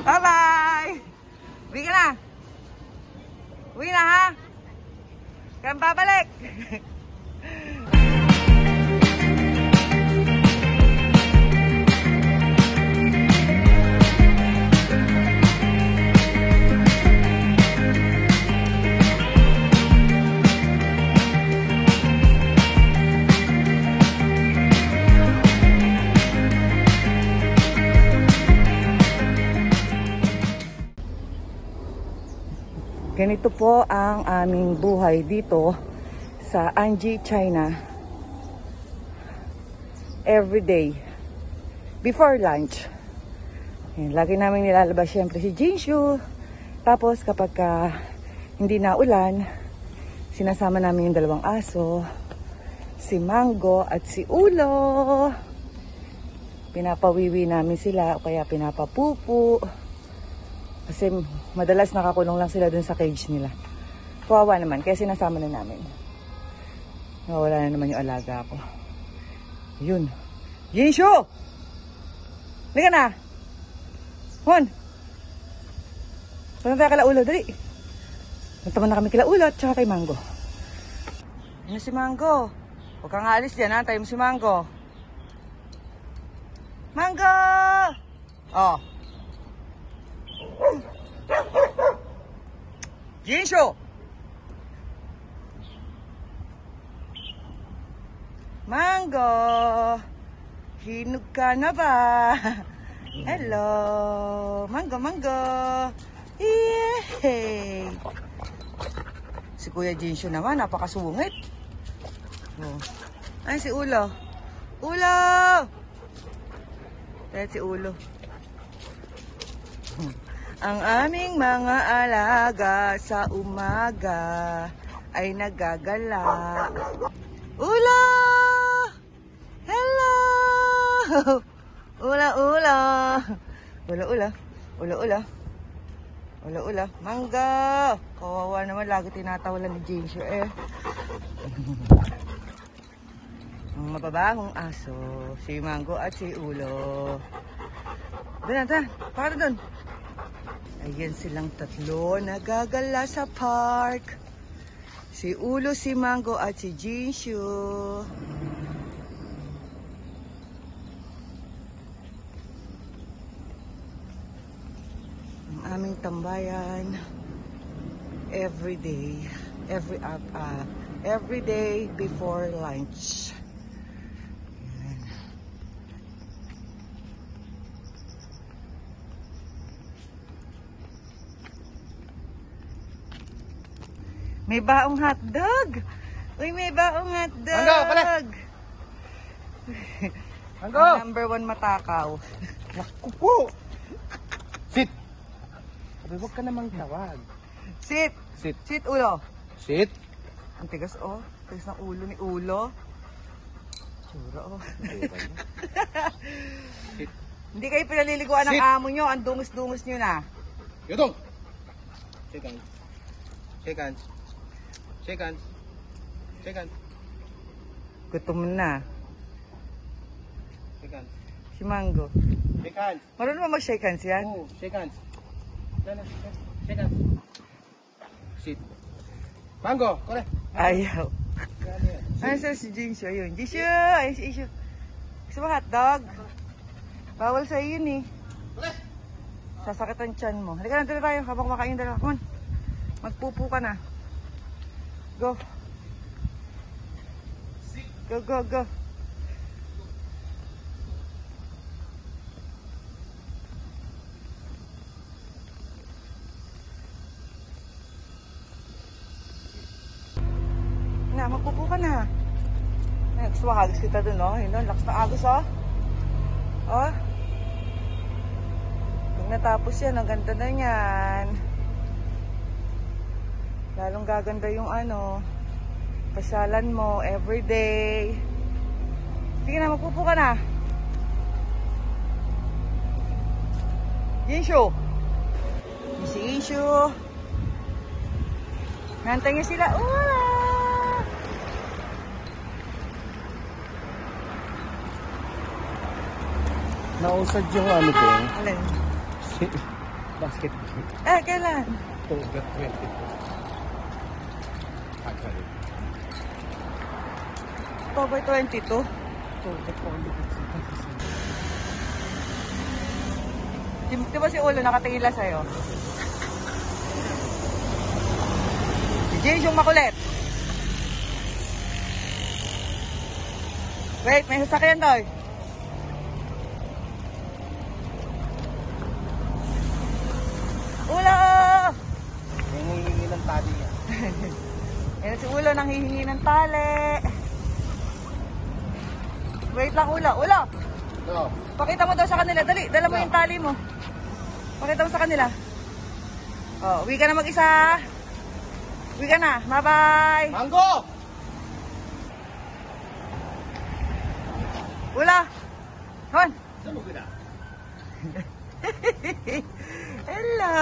Bye-bye! Uwi ka na! Uwi na ha! Kaya babalik! Ganito po ang aming buhay dito sa Anji, China. Every day. Before lunch. Ayan, lagi namin nilalabas syempre si Jinshu. Tapos kapag hindi na ulan, sinasama namin yung dalawang aso. Si Mango at si Ulo. Pinapawiwi namin sila o kaya pinapapupu. Kasi madalas nakakulong lang sila dun sa cage nila. Kawawa naman, kaya sinasama na namin. Nawawala na naman yung alaga ko. Yun. Jinshu! Halika na! Hon! Punta tayo kila Ulo, dali. Punta na kami kila Ulo at saka kay Mango. Ano si Mango? Huwag kang aalis dyan, ha? Tayo mo si Mango. Mango! Oh. Jinshu! Mango! Hinog ka na ba? Hello! Mango, Mango! Yay! Si Kuya Jinshu naman, napakasungit. Oh. Ay, si Ulo. Ulo! Dahil si Ulo. Ang aming mga alaga sa umaga ay nagagala. Ulo! Hello! Ula, ula! Ula, ula! Ula, ula! Ula, ula! Mangga! Kawawa naman, lagi tinatawalan ni Jinshu eh. Ang mababahong aso, si Mango at si Ulo. Doon na, para doon. Ayan silang tatlo nagagala sa park. Si Ulo, si Mango at si Jinshu. Ang aming tambayan every day before lunch. May baong hotdog. Uy, may baong hotdog. Mango, pala. Mango. Number 1 matakaw. Naku po. Sit. Sabi, huwag ka namang tawag. Sit. Sit. Sit, Ulo. Sit. Ang tigas, oh. Tigas ng ulo ni Ulo. Tsura, oh. Sit. Hindi kayo pinaliliguan ng Sit. amo nyo. Ang dungis-dungis nyo na. Yodong. Shake hands. Shake hands. Shake hands. Shake hands. Gutom na. Shake hands. Si Mango. Shake hands. Marunong mo mag-shake hands yan? Oh, shake hands. Dala, shake hands. Sit. Mango, kore. Ayaw. Ano sa si Jinshu? Ayun. Jinshu! Ayun si Jinshu. Gusto mo hotdog? Bawal sa yun eh. Sasakit ang tiyan mo. Halika na, dala tayo. Habang kumakain dala. Come on. Magpupo ka na. Go. Go, go, go. Na, magpupo ka na. Ay, gusto makagis kita dun, oh. Yun, lakas na agos, oh. Oh. Pag natapos yan, ang ganda na yan. Lalong gaganda yung pasyalan mo everyday. Sige na, magpupo ka na. Jinshu. Si Jinshu. Nantay niya sila. Wala! Nausad yung ano ko. Alin? Basketball. Kailan? October 24. Actually. October 22. Di ba si Ulo nakatingin lang sa'yo? Si James yung makulit. Wait, may sasakyan doy. Ulo! Hingi ng tali niya. Yan si Ulo nang hihingi ng tali. Wait lang, Ulo. Ulo! So, Pakita mo daw sa kanila. Dali, dala mo yung tali mo. Pakita mo sa kanila. Oh, uwi ka na mag-isa. Uwi ka na. Bye-bye. Mango! Ula! Hon! Saan mo kita? Hello!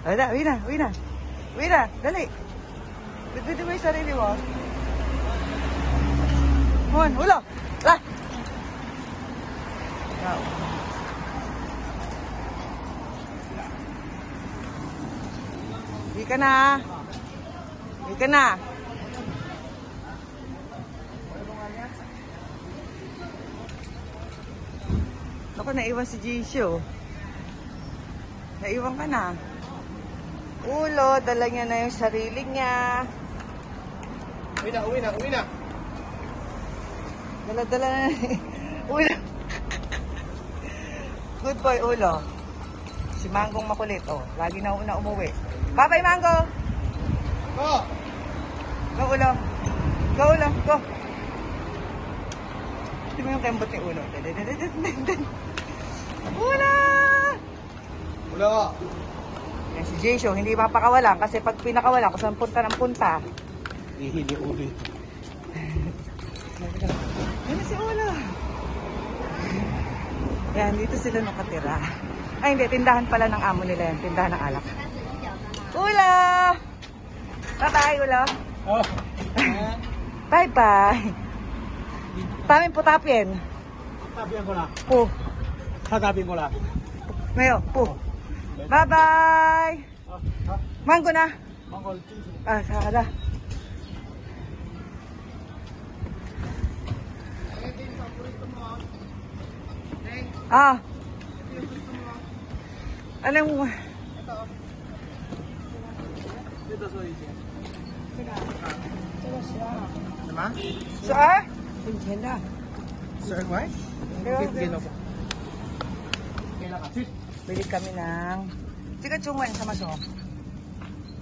Ay na, uwi na, uwi na. Uwi na, dali. Bitbitin mo yung sarili mo. Hon, ulo! La! Wow. Uwi ka na. Uwi ka na. Ako, naiwan si Jisho. Naiwan ka na. Ulo, dala niya na yung sarili niya. Uwi na, uwi na, uwi na. Dala-dala na. Ulo. Good boy, Ulo. Si Manggong makulit, oh. Lagi na una umuwi. Bye-bye, Mango! Go! Go, Ulo. Go, Ulo. Go. Ito mo yung kembot ni Ulo. Ulo! Ulo! Yan si Jisho, hindi mapakawalan kasi pag pinakawalan, kung saan punta ng punta. Ihili ulit. Ano si Ulo? Yan, dito sila nakatira. Ay, hindi. Tindahan pala ng amo nila yan. Tindahan ng alak. Ulo! Bye-bye, Ulo. Oh. Bye-bye. Tamin po tapin. Sabihan ko na. Po. Sagabin ko na. Ngayon, po. Bye-bye. Mango na. Mangol. Saka. Anong... Dito sa isi. Sama? Saan? 挣钱的。Sir, why? Kailan po? Kailan ka? Bili kami ng... Tiga chungwen sa maso.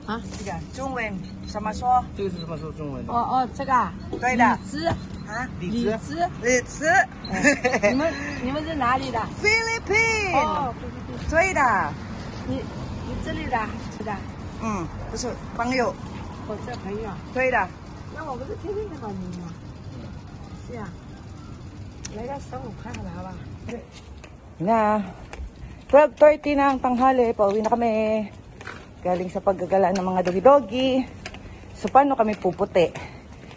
Ha? Tiga chungwen sa maso. 这个是什么时候中文的？哦，这个啊，对的。李子，哈？李子。子，李子。你们是哪里的？菲律宾。哦，菲律宾。对的。你这里的是的，不是朋友。我这朋友。对的。那我不是天天看到你吗？是呀，来个15块好吧？ Na. 12:30 na ang tanghali. Pauwi na kami. Galing sa paggagala ng mga dogi-dogi. So, paano kami puputi?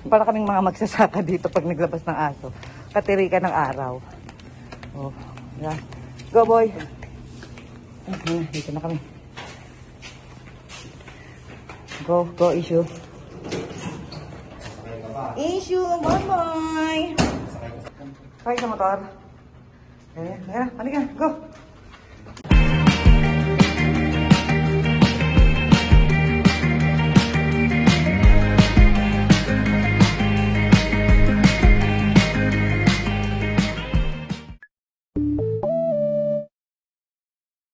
Para kaming mga magsasaka dito pag naglabas ng aso. Katirikan ng araw. Oh, yeah. Go, boy. Dito na kami. Go, issue. Issue, bye-bye. Sakay sa motor. Ayan, halika, go.